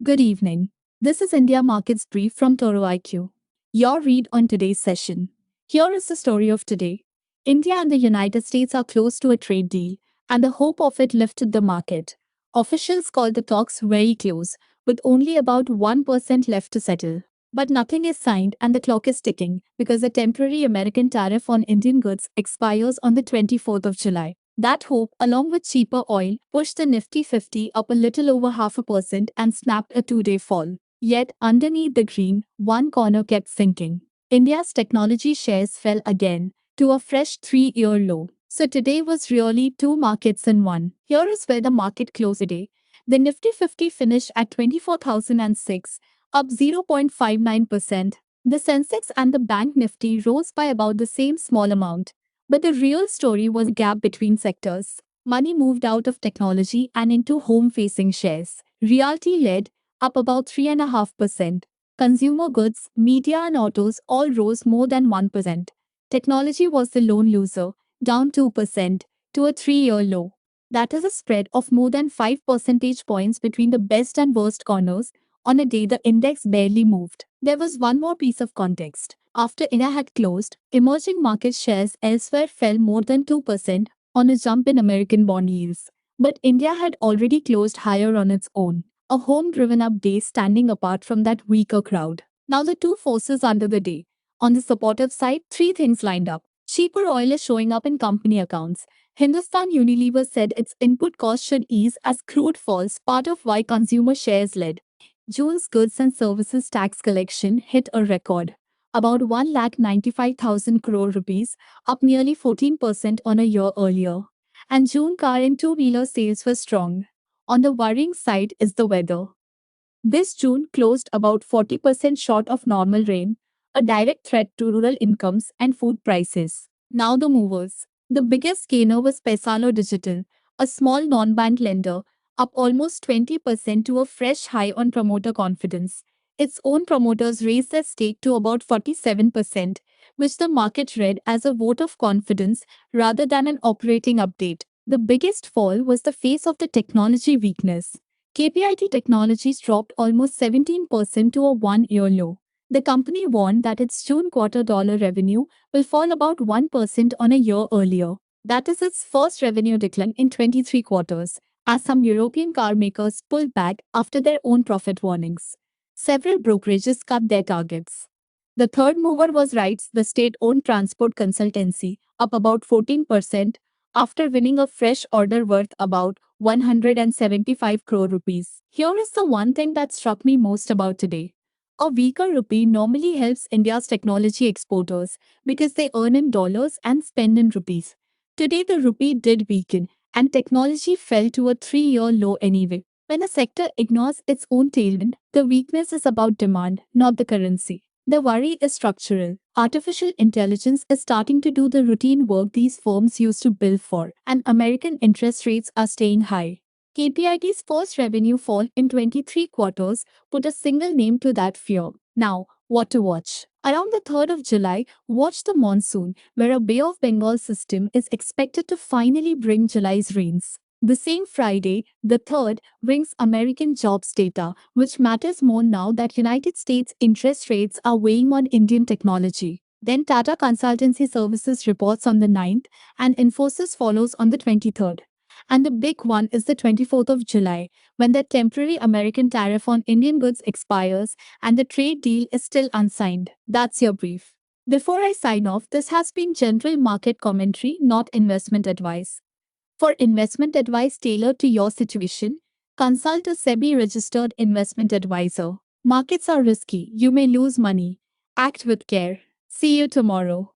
Good evening. This is India Markets Brief from Toro IQ. Your read on today's session. Here is the story of today. India and the United States are close to a trade deal, and the hope of it lifted the market. Officials call the talks very close, with only about 1% left to settle. But nothing is signed and the clock is ticking because the temporary American tariff on Indian goods expires on the 24th of July. That hope, along with cheaper oil, pushed the Nifty 50 up a little over 0.5% and snapped a two-day fall. Yet, underneath the green, one corner kept sinking. India's technology shares fell again to a fresh three-year low. So today was really two markets in one. Here is where the market closed today. The Nifty 50 finished at 24,006, up 0.59%. The Sensex and the Bank Nifty rose by about the same small amount. But the real story was a gap between sectors. Money moved out of technology and into home-facing shares. Realty led, up about 3.5%. Consumer goods, media and autos all rose more than 1%. Technology was the lone loser, down 2% to a three-year low. That is a spread of more than 5 percentage points between the best and worst corners. On a day the index barely moved. There was one more piece of context. After India had closed, emerging market shares elsewhere fell more than 2% on a jump in American bond yields. But India had already closed higher on its own, a home-driven up day standing apart from that weaker crowd. Now the two forces under the day. On the supportive side, three things lined up. Cheaper oil is showing up in company accounts. Hindustan Unilever said its input costs should ease as crude falls, part of why consumer shares led. June's goods and services tax collection hit a record, about 1,95,000 crore rupees, up nearly 14% on a year earlier. And June car and two-wheeler sales were strong. On the worrying side is the weather. This June closed about 40% short of normal rain, a direct threat to rural incomes and food prices. Now the movers. The biggest gainer was Paisano Digital, a small non-bank lender, up almost 20% to a fresh high on promoter confidence. Its own promoters raised their stake to about 47%, which the market read as a vote of confidence rather than an operating update. The biggest fall was the face of the technology weakness. KPIT Technologies dropped almost 17% to a one-year low. The company warned that its June quarter dollar revenue will fall about 1% on a year earlier. That is its first revenue decline in 23 quarters, as some European car makers pulled back after their own profit warnings. Several brokerages cut their targets. The third mover was RITES, the state-owned transport consultancy, up about 14% after winning a fresh order worth about 175 crore rupees. Here is the one thing that struck me most about today. A weaker rupee normally helps India's technology exporters because they earn in dollars and spend in rupees. Today the rupee did weaken and technology fell to a three-year low anyway. When a sector ignores its own tailwind, the weakness is about demand, not the currency. The worry is structural. Artificial intelligence is starting to do the routine work these firms used to bill for, and American interest rates are staying high. KPIT's first revenue fall in 23 quarters put a single name to that fear. Now, what to watch? Around the 3rd of July, watch the monsoon, where a Bay of Bengal system is expected to finally bring July's rains. The same Friday, the 3rd, brings American jobs data, which matters more now that United States interest rates are weighing on Indian technology. Then Tata Consultancy Services reports on the 9th, and Infosys follows on the 23rd. And the big one is the 24th of July, when the temporary American tariff on Indian goods expires and the trade deal is still unsigned. That's your brief. Before I sign off, this has been general market commentary, not investment advice. For investment advice tailored to your situation, consult a SEBI registered investment advisor. Markets are risky. You may lose money. Act with care. See you tomorrow.